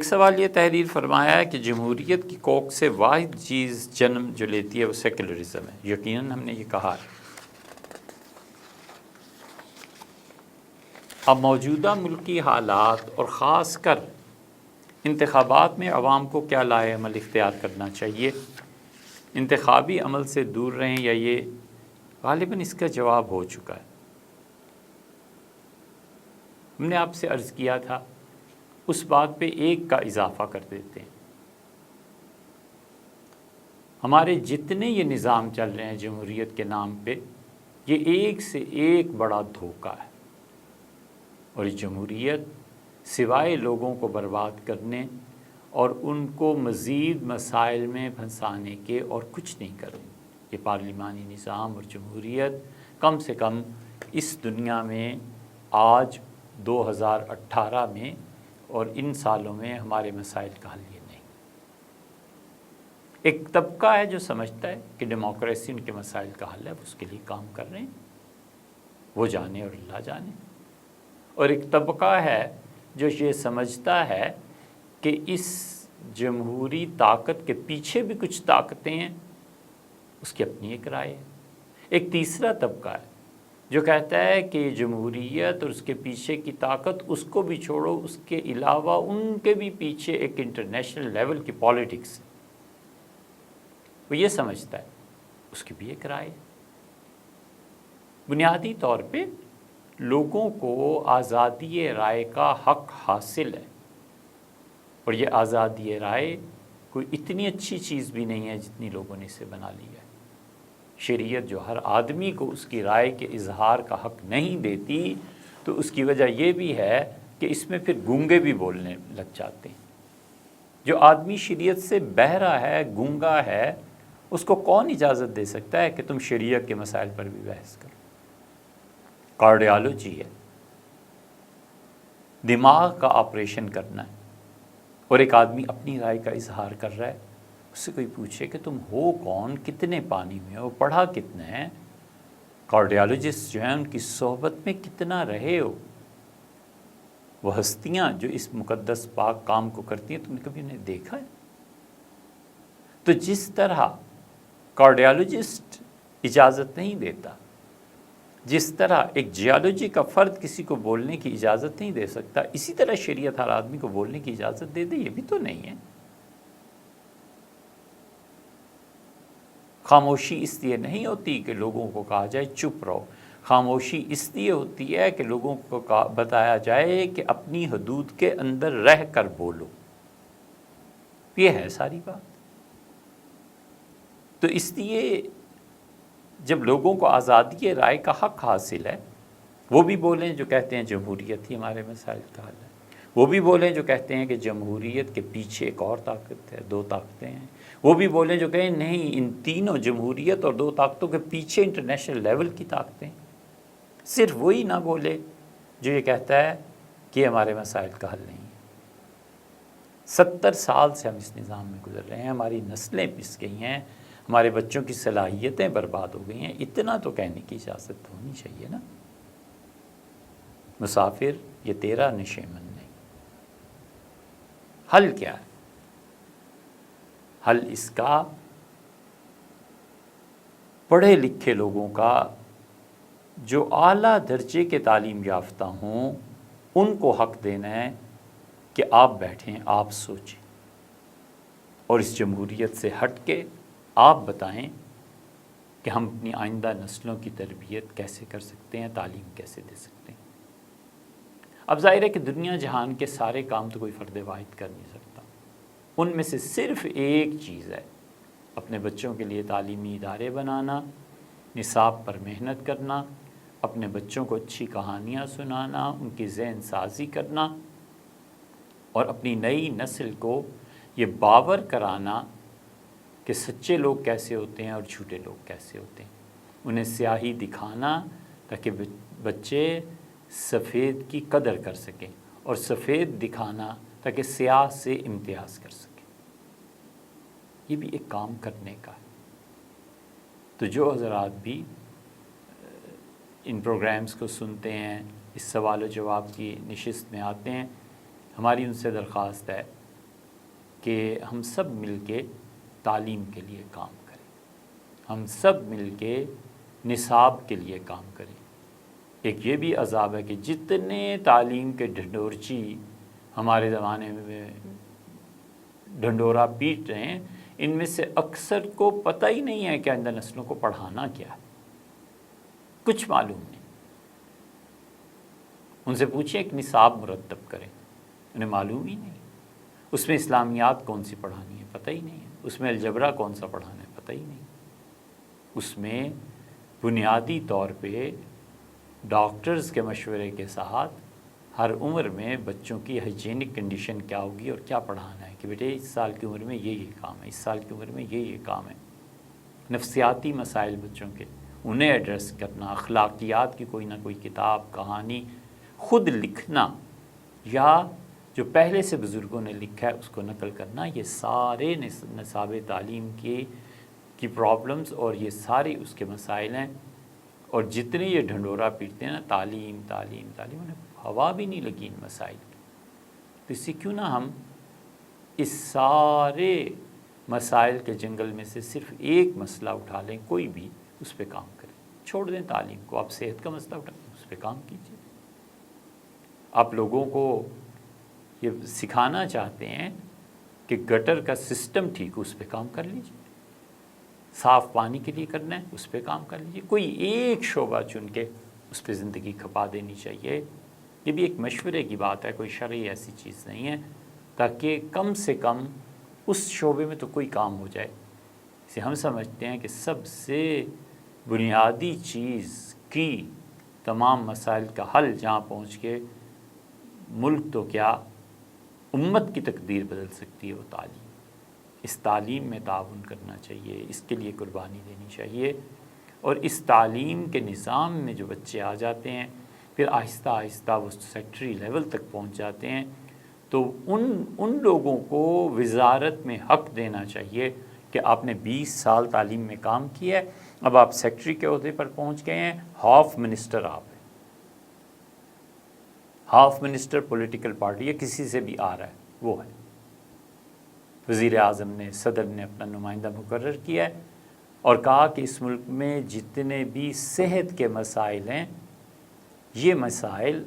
ایک سوال یہ تحریر فرمایا ہے کہ جمہوریت کی کوکھ سے واحد چیز جنم جو لیتی ہے وہ سیکولرزم ہے. یقیناً ہم نے یہ کہا ہے. اب موجودہ ملکی حالات اور خاص کر انتخابات میں عوام کو کیا لائحہ عمل اختیار کرنا چاہیے؟ انتخابی عمل سے دور رہیں یا یہ؟ غالباً اس کا جواب ہو چکا ہے. ہم نے آپ سے عرض کیا تھا اس بات پہ ایک کا اضافہ کر دیتے ہیں. ہمارے جتنے یہ نظام چل رہے ہیں جمہوریت کے نام پہ، یہ ایک سے ایک بڑا دھوکہ ہے، اور یہ جمہوریت سوائے لوگوں کو برباد کرنے اور ان کو مزید مسائل میں پھنسانے کے اور کچھ نہیں کریں. یہ پارلیمانی نظام اور جمہوریت کم سے کم اس دنیا میں آج 2018 میں اور ان سالوں میں ہمارے مسائل کا حل یہ نہیں. ایک طبقہ ہے جو سمجھتا ہے کہ ڈیموکریسی ان کے مسائل کا حل ہے، وہ اس کے لیے کام کر رہے ہیں، وہ جانے اور اللہ جانے. اور ایک طبقہ ہے جو یہ سمجھتا ہے کہ اس جمہوری طاقت کے پیچھے بھی کچھ طاقتیں ہیں، اس کی اپنی ایک رائے ہے. ایک تیسرا طبقہ ہے جو کہتا ہے کہ جمہوریت اور اس کے پیچھے کی طاقت اس کو بھی چھوڑو، اس کے علاوہ ان کے بھی پیچھے ایک انٹرنیشنل لیول کی پالیٹکس ہے. وہ یہ سمجھتا ہے، اس کی بھی ایک رائے ہے. بنیادی طور پہ لوگوں کو آزادی رائے کا حق حاصل ہے، اور یہ آزادی رائے کوئی اتنی اچھی چیز بھی نہیں ہے جتنی لوگوں نے اسے بنا لی ہے. شریعت جو ہر آدمی کو اس کی رائے کے اظہار کا حق نہیں دیتی، تو اس کی وجہ یہ بھی ہے کہ اس میں پھر گونگے بھی بولنے لگ جاتے ہیں. جو آدمی شریعت سے بہرا ہے، گونگا ہے، اس کو کون اجازت دے سکتا ہے کہ تم شریعت کے مسائل پر بھی بحث کرو؟ کارڈیالوجی ہے، دماغ کا آپریشن کرنا ہے، اور ایک آدمی اپنی رائے کا اظہار کر رہا ہے. اس سے کوئی پوچھے کہ تم ہو کون، کتنے پانی میں ہو، پڑھا کتنا ہے، کارڈیالوجسٹ جو ہیں ان کی صحبت میں کتنا رہے ہو، وہ ہستیاں جو اس مقدس پاک کام کو کرتی ہیں تم نے کبھی انہیں دیکھا ہے؟ تو جس طرح کارڈیالوجسٹ اجازت نہیں دیتا، جس طرح ایک جیالوجی کا فرد کسی کو بولنے کی اجازت نہیں دے سکتا، اسی طرح شریعت ہر آدمی کو بولنے کی اجازت دے دے، یہ بھی تو نہیں ہے. خاموشی اس لیے نہیں ہوتی کہ لوگوں کو کہا جائے چپ رہو. خاموشی اس لیے ہوتی ہے کہ لوگوں کو بتایا جائے کہ اپنی حدود کے اندر رہ کر بولو. یہ ہے ساری بات. تو اس لیے جب لوگوں کو آزادی رائے کا حق حاصل ہے، وہ بھی بولیں جو کہتے ہیں جمہوریت ہی ہمارے مسائل کا حل ہے، وہ بھی بولیں جو کہتے ہیں کہ جمہوریت کے پیچھے ایک اور طاقت ہے، دو طاقتیں ہیں، وہ بھی بولیں جو کہیں نہیں ان تینوں جمہوریت اور دو طاقتوں کے پیچھے انٹرنیشنل لیول کی طاقتیں. صرف وہی نہ بولے جو یہ کہتا ہے کہ ہمارے مسائل کا حل نہیں ہے. 70 سال سے ہم اس نظام میں گزر رہے ہیں، ہماری نسلیں پس گئی ہیں، ہمارے بچوں کی صلاحیتیں برباد ہو گئی ہیں. اتنا تو کہنے کی اجازت ہونی چاہیے نا. مسافر یہ تیرا نشیمن نہیں. حل کیا ہے؟ حل اس کا پڑھے لکھے لوگوں کا جو اعلیٰ درجے کے تعلیم یافتہ ہوں ان کو حق دینا ہے کہ آپ بیٹھیں، آپ سوچیں، اور اس جمہوریت سے ہٹ کے آپ بتائیں کہ ہم اپنی آئندہ نسلوں کی تربیت کیسے کر سکتے ہیں، تعلیم کیسے دے سکتے ہیں. اب ظاہر ہے کہ دنیا جہان کے سارے کام تو کوئی فرد واحد کر نہیں سکتا. ان میں سے صرف ایک چیز ہے اپنے بچوں کے لیے تعلیمی ادارے بنانا، نصاب پر محنت کرنا، اپنے بچوں کو اچھی کہانیاں سنانا، ان کی ذہن سازی کرنا، اور اپنی نئی نسل کو یہ باور کرانا کہ سچے لوگ کیسے ہوتے ہیں اور جھوٹے لوگ کیسے ہوتے ہیں. انہیں سیاہی دکھانا تاکہ بچے سفید کی قدر کر سکیں، اور سفید دکھانا تاکہ سیاہ سے امتیاز کر سکیں. یہ بھی ایک کام کرنے کا ہے. تو جو حضرات بھی ان پروگرامز کو سنتے ہیں، اس سوال و جواب کی نشست میں آتے ہیں، ہماری ان سے درخواست ہے کہ ہم سب مل کے تعلیم کے لیے کام کریں، ہم سب مل کے نصاب کے لیے کام کریں۔ ایک یہ بھی عذاب ہے کہ جتنے تعلیم کے ڈھنڈورچی ہمارے زمانے میں ڈھنڈورا پیٹ رہے ہیں، ان میں سے اکثر کو پتہ ہی نہیں ہے کہ آئندہ نسلوں کو پڑھانا کیا ہے، کچھ معلوم نہیں۔ ان سے پوچھیں ایک نصاب مرتب کریں، انہیں معلوم ہی نہیں۔ اس میں اسلامیات کون سی پڑھانی ہے پتہ ہی نہیں ہے، اس میں الجبرا کون سا پڑھانا ہے پتہ ہی نہیں۔ اس میں بنیادی طور پہ ڈاکٹرز کے مشورے کے ساتھ ہر عمر میں بچوں کی ہائیجینک کنڈیشن کیا ہوگی اور کیا پڑھانا ہے کہ بیٹے اس سال کی عمر میں یہ کام ہے، اس سال کی عمر میں یہ کام ہے۔ نفسیاتی مسائل بچوں کے انہیں ایڈریس کرنا، اخلاقیات کی کوئی نہ کوئی کتاب، کہانی خود لکھنا یا جو پہلے سے بزرگوں نے لکھا ہے اس کو نقل کرنا، یہ سارے نصاب تعلیم کی پرابلمز اور یہ سارے اس کے مسائل ہیں۔ اور جتنے یہ ڈھنڈورا پیٹتے ہیں نا تعلیم تعلیم تعلیم، انہیں ہوا بھی نہیں لگی ان مسائل کی۔ تو اس سے کیوں نہ ہم اس سارے مسائل کے جنگل میں سے صرف ایک مسئلہ اٹھا لیں، کوئی بھی اس پہ کام کریں، چھوڑ دیں تعلیم کو۔ آپ صحت کا مسئلہ اٹھائیں، اس پہ کام کیجیے۔ آپ لوگوں کو یہ سکھانا چاہتے ہیں کہ گٹر کا سسٹم ٹھیک ہو، اس پہ کام کر لیجیے۔ صاف پانی کے لیے کرنا ہے، اس پہ کام کر لیجیے۔ کوئی ایک شعبہ چن کے اس پہ زندگی کھپا دینی چاہیے۔ یہ بھی ایک مشورے کی بات ہے، کوئی شرعی ایسی چیز نہیں ہے، تاکہ کم سے کم اس شعبے میں تو کوئی کام ہو جائے۔ اسے ہم سمجھتے ہیں کہ سب سے بنیادی چیز کی تمام مسائل کا حل جہاں پہنچ کے ملک تو کیا امت کی تقدیر بدل سکتی ہے، وہ تعلیم۔ اس تعلیم میں تعاون کرنا چاہیے، اس کے لیے قربانی دینی چاہیے۔ اور اس تعلیم کے نظام میں جو بچے آ جاتے ہیں پھر آہستہ آہستہ وہ سیکٹری لیول تک پہنچ جاتے ہیں، تو ان لوگوں کو وزارت میں حق دینا چاہیے کہ آپ نے 20 سال تعلیم میں کام کیا ہے، اب آپ سیکٹری کے عہدے پر پہنچ گئے ہیں، ہاف منسٹر آپ ہیں۔ ہاف منسٹر پولیٹیکل پارٹی یا کسی سے بھی آ رہا ہے وہ ہے۔ وزیر اعظم نے، صدر نے اپنا نمائندہ مقرر کیا ہے اور کہا کہ اس ملک میں جتنے بھی صحت کے مسائل ہیں، یہ مسائل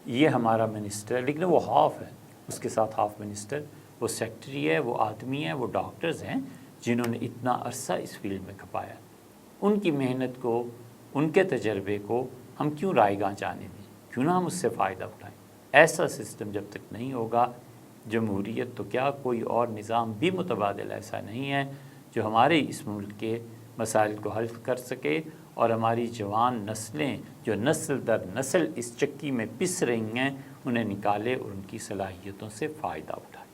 یہ ہمارا منسٹر ہے، لیکن وہ ہاف ہے، اس کے ساتھ ہاف منسٹر، وہ سیکٹری ہے، وہ آدمی ہے، وہ ڈاکٹرز ہیں جنہوں نے اتنا عرصہ اس فیلڈ میں کھپایا۔ ان کی محنت کو، ان کے تجربے کو ہم کیوں رائے گاں جانے دیں، کیوں نہ ہم اس سے فائدہ اٹھائیں۔ ایسا سسٹم جب تک نہیں ہوگا، جمہوریت تو کیا کوئی اور نظام بھی متبادل ایسا نہیں ہے جو ہمارے اس ملک کے مسائل کو حل کر سکے اور ہماری جوان نسلیں جو نسل در نسل اس چکی میں پس رہی ہیں انہیں نکالے اور ان کی صلاحیتوں سے فائدہ اٹھائے۔